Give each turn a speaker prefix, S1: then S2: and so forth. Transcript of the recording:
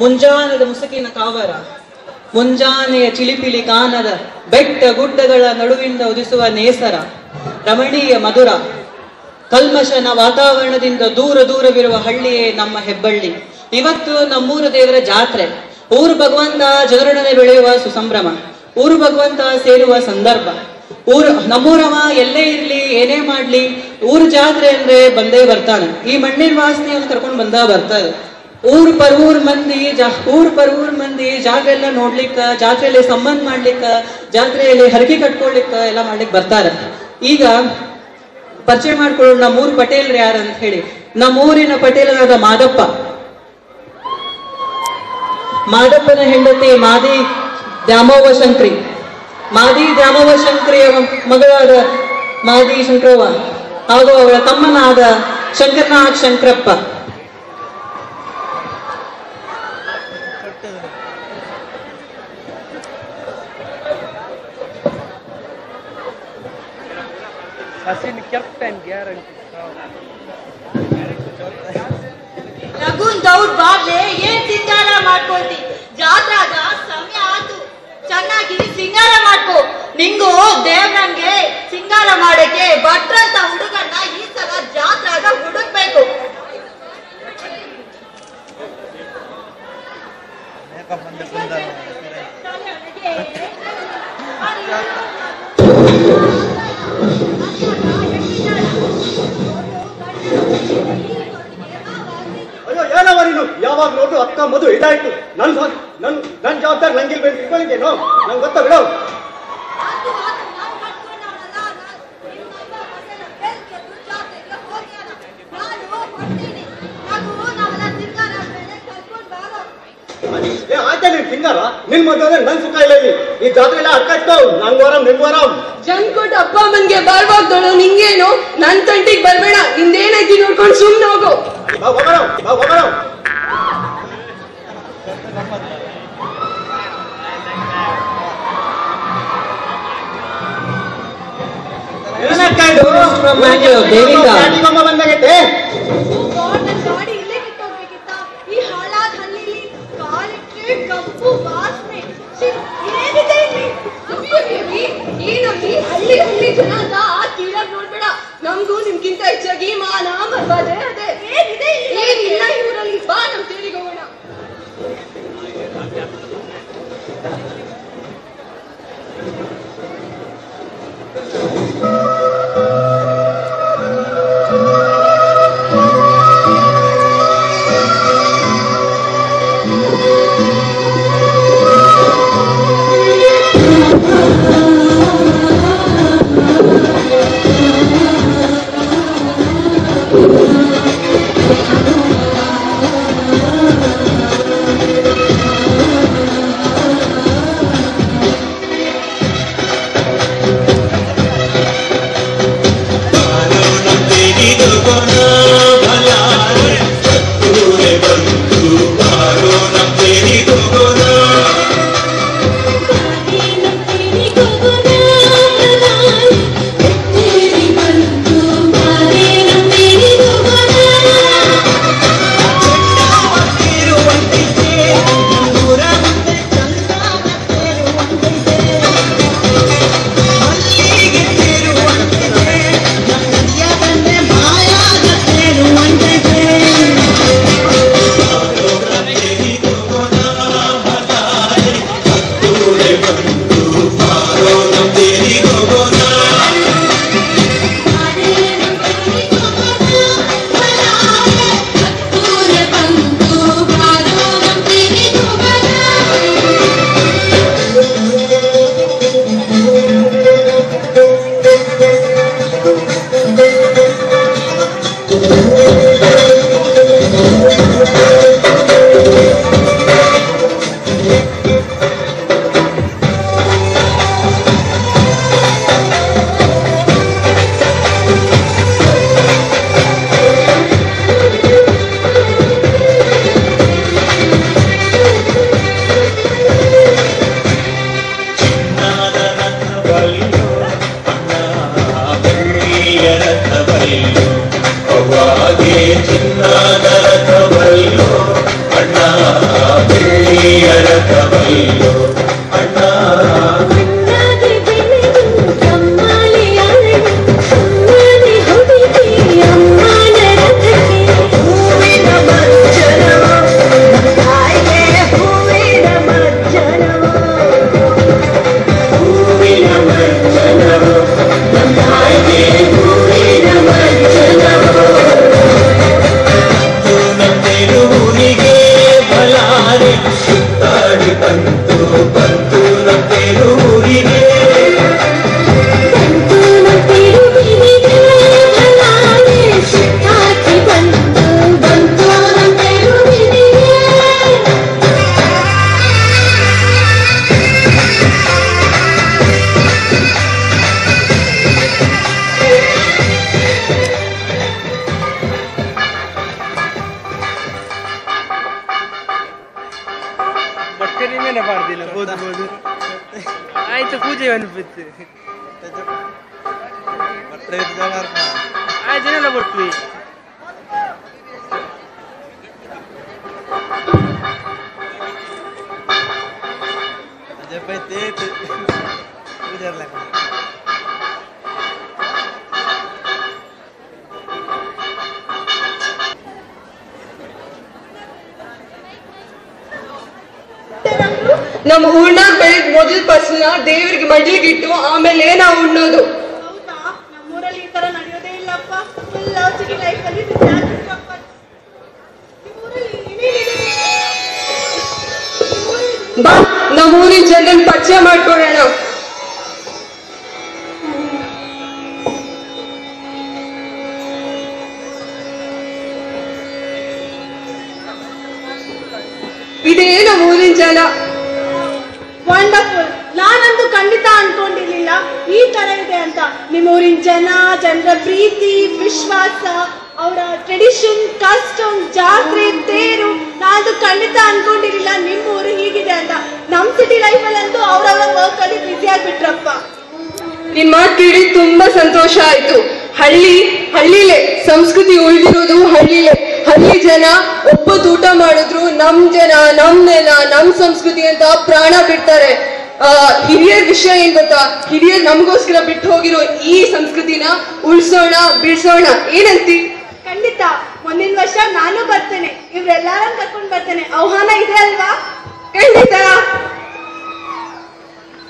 S1: ಮುಂಜಾನದ ಮುಸುಕಿನ ಕಾವರ, ಮುಂಜಾನೆಯ ಚಿಲಿಪಿಲಿ ಗಾನದ ಬೆಟ್ಟ ಗುಡ್ಡಗಳ ನಡುವಿಂದ ಉದಿಸುವ ನೇಸರ, ರಮಣೀಯ ಮಧುರ ಕಲ್ಮಶನ ವಾತಾವರಣದಿಂದ ದೂರ ದೂರವಿರುವ ಹಳ್ಳಿಯೇ ನಮ್ಮ ಹೆಬ್ಬಳ್ಳಿ. ಇವತ್ತು ನಮ್ಮೂರ ದೇವರ ಜಾತ್ರೆ. ಊರು ಭಗವಂತ ಜನರೊಡನೆ ಬೆಳೆಯುವ ಸುಸಂಭ್ರಮ, ಊರು ಭಗವಂತ ಸೇರುವ ಸಂದರ್ಭ. ನಮ್ಮೂರವ ಎಲ್ಲೇ ಇರ್ಲಿ ಏನೇ ಮಾಡ್ಲಿ ಊರು ಜಾತ್ರೆ ಅಂದ್ರೆ ಬಂದೇ ಬರ್ತಾನೆ. ಈ ಮಣ್ಣಿನ ವಾಸನೆಯನ್ನು ಕರ್ಕೊಂಡು ಬರ್ತಾರೆ. ಊರ್ ಪರ್ ಮಂದಿ ಜಾತ್ರೆ ಎಲ್ಲ ನೋಡ್ಲಿಕ್ಕ, ಜಾತ್ರೆಯಲ್ಲಿ ಸಂಬಂಧ ಮಾಡ್ಲಿಕ್ಕ, ಜಾತ್ರೆಯಲ್ಲಿ ಹರಕೆ ಕಟ್ಕೊಳ್ಲಿಕ್ಕ ಎಲ್ಲ ಮಾಡ್ಲಿಕ್ಕೆ ಬರ್ತಾರೆ. ಈಗ ಪರಿಚಯ ಮಾಡ್ಕೊಳ್ಳೋಣ ನಮ್ಮೂರ್ ಪಟೇಲ್ರು ಯಾರು ಅಂತ ಹೇಳಿ. ನಮ್ಮೂರಿನ ಪಟೇಲರಾದ ಮಾದಪ್ಪನ ಹೆಂಡತಿ ಮಾದಿ ದ್ಯಾಮವ್ವ ಶಂಕರಿಯ ಮಗಳಾದ ಮಾದಿ ಶಂಕರವ್ವ ಹಾಗೂ ಅವಳ ತಮ್ಮನಾದ ಶಂಕರನಾಥ್ ಶಂಕರಪ್ಪ.
S2: ರಘುನ್ ದೌಡ್ ಬಾಗ್ಲೆ ಏನ್ ಸಿಂಗಾರ ಮಾಡ್ಕೊಂತಿ? ಜಾತ್ರಾದ ಸಮಯ ಆತು, ಚೆನ್ನಾಗಿ ಸಿಂಗಾರ ಮಾಡ್ಕೋ. ನಿಂಗು ದೇವ್ರಂಗೆ ಸಿಂಗಾರ ಮಾಡಕ್ಕೆ ಭಟ್ರಂತ ಹುಡುಗನ್ನ ಈ ಸಲ ಜಾತ್ರಾಗ ಹುಡುಕ್ಬೇಕು.
S3: ಅಯ್ಯೋ ಏನವ ನೀನು? ಯಾವಾಗ ನೋಡು ಅಕ್ಕ ಮಧು ಇದಾಯ್ತು. ನನ್ ಜವಾಬ್ದಾರಿ ನಂಗಿಲ್ಬೇಕು ಇಟ್ಕೊಂಡಿದ್ದೇನು? ನಂಗೆ ಗೊತ್ತಾ ಬಿಡೋ. ಆಯ್ತಾ ನೀನ್ ಸಿಂಗಾರ? ನಿನ್ ಮದುವೆ ನನ್ ಸುಖ ಇಲ್ಲ. ಇಲ್ಲಿ ಈ ಜಾತ್ರೆ ಎಲ್ಲ ಅಡ್ಕಾಯ್ತು. ನಂಗ್ ವರಾಮ್ ನಿನ್ ವರಾಮ್.
S4: ಜಂಕ್ ಕೊಟ್ಟು ಅಪ್ಪ ಅಮ್ಮನ್ಗೆ ಬರ್ಬೋಗ್ದಳು. ನಿಂಗೇನು? ನನ್ ತಂಟಿಗೆ ಬರ್ಬೇಡ. ನಿಂದೇನೈತಿ ನೋಡ್ಕೊಂಡು ಸುಮ್ನೆ ಹೋಗು.
S3: ಬಂದಾಗೈತೆ.
S2: ಗಾಡಿ ಇಲ್ಲೇ ಕಿತ್ತೋಗ್ಬೇಕಿತ್ತ? ಈ ಹಾಳಾದ ಹಳ್ಳಿಲಿ ಕಾಲಿಕ್ಕೆ ಕಪ್ಪು ವಾಸನೆ. ಏನಿದೆ
S4: ಏನು ಈ ಹಳ್ಳಿ ಜನ ಅಂತ ಆ ಕೀಳಾಗ್ ನೋಡ್ಬೇಡ. ನಮ್ಗೂ ನಿಮ್ಗಿಂತ ಹೆಚ್ಚಾಗಿ ಮಾನ ಮರ್ಯಾದೆ ಅದೇ ಏನಿಲ್ಲ ಈ ಊರಲ್ಲಿ. ಬಾ ನಮ್ ತೇರಿಗೆ ಹೋಗೋಣ.
S5: ಚಿನ್ನದ ರಥವಲ್ಲೋ ಅಣ್ಣ ಆಯ್ತು ಪೂಜೆ ಅನ್ಬಿತ್ತು ಆಯ್ತು ಜನ ಕೊಟ್ವಿ
S4: ನಮ್ಮ ಊರ್ನಾಗ ಬೆಳಿಗ್ಗೆ ಮೊದಲ ಫಸಲ್ನ ದೇವರಿಗೆ ಮಡ್ಲಿಗೆ ಇಟ್ಟು ಆಮೇಲೆ ನಾವು ಉಣ್ಣೋದು.
S2: ಹೌದಾ? ನಮ್ಮೂರಲ್ಲಿ ಈ ತರ ನಡೆಯೋದೇ ಇಲ್ಲಪ್ಪ. ಫುಲ್ ಸಿಟಿ ಲೈಫ್ ಅಲ್ಲಿ
S4: ಬಾ ನಮ್ಮ ಊರಿನ ಜನರನ್ನ ಪರಿಚಯ ಮಾಡ್ಕೊಳ್ಳೋಣ. ಇದೇ ನಮ್ಮ ಊರಿನ ಜನ.
S2: ವಂಡರ್ಫುಲ್. ನಾನಂತೂ ಖಂಡಿತ ಅನ್ಕೊಂಡಿರ್ಲಿಲ್ಲ ಈ ತರ ಇದೆ ಅಂತ. ನಿಮ್ಮೂರಿನ ಜನರ ಪ್ರೀತಿ, ವಿಶ್ವಾಸ, ಅವರ ಟ್ರೆಡಿಷನ್, ಕಸ್ಟಮ್, ಜಾತ್ರೆ, ತೇರು, ನಾನಂತೂ ಖಂಡಿತ ಅನ್ಕೊಂಡಿರ್ಲಿಲ್ಲ ನಿಮ್ಮ ಊರು ಹೀಗಿದೆ ಅಂತ. ನಮ್ ಸಿಟಿ ಲೈಫ್ ಅಲ್ಲಂತೂ ಅವ್ರವ್ರ ವರ್ಕ್ ಅಲ್ಲಿ ಬ್ಯುಸಿ ಆಗ್ಬಿಟ್ರಪ್ಪ.
S4: ನಿನ್ ಮಾತು ಕೇಳಿ ತುಂಬಾ ಸಂತೋಷ ಆಯ್ತು. ಹಳ್ಳಿಲೇ ಸಂಸ್ಕೃತಿ ಉಳಿದಿರೋದು ಹಳ್ಳಿಲೇ. ಹಳ್ಳಿ ಜನ ಒಪ್ಪತ್ತು ಊಟ ಮಾಡಿದ್ರು ನಮ್ ಜನ, ನಮ್ ನೆಲ, ನಮ್ ಸಂಸ್ಕೃತಿ ಅಂತ ಪ್ರಾಣ ಬಿಡ್ತಾರೆ. ಹಿರಿಯರ ವಿಷಯ ಏನ್ ಗೊತ್ತಾ? ಹಿರಿಯರ್ ನಮಗೋಸ್ಕರ ಬಿಟ್ಟು ಹೋಗಿರೋ ಈ ಸಂಸ್ಕೃತಿನ ಉಳ್ಸೋಣ, ಬಿಡ್ಸೋಣ. ಏನಂತಿ?
S2: ಖಂಡಿತ ಮುಂದಿನ ವರ್ಷ ನಾನು ಬರ್ತೇನೆ, ಇವ್ರೆಲ್ಲಾರನ್ನ ಕರ್ಕೊಂಡ್ ಬರ್ತೇನೆ. ಆಹ್ವಾನ ಇದೆ ಅಲ್ವಾ?
S4: ಖಂಡಿತ.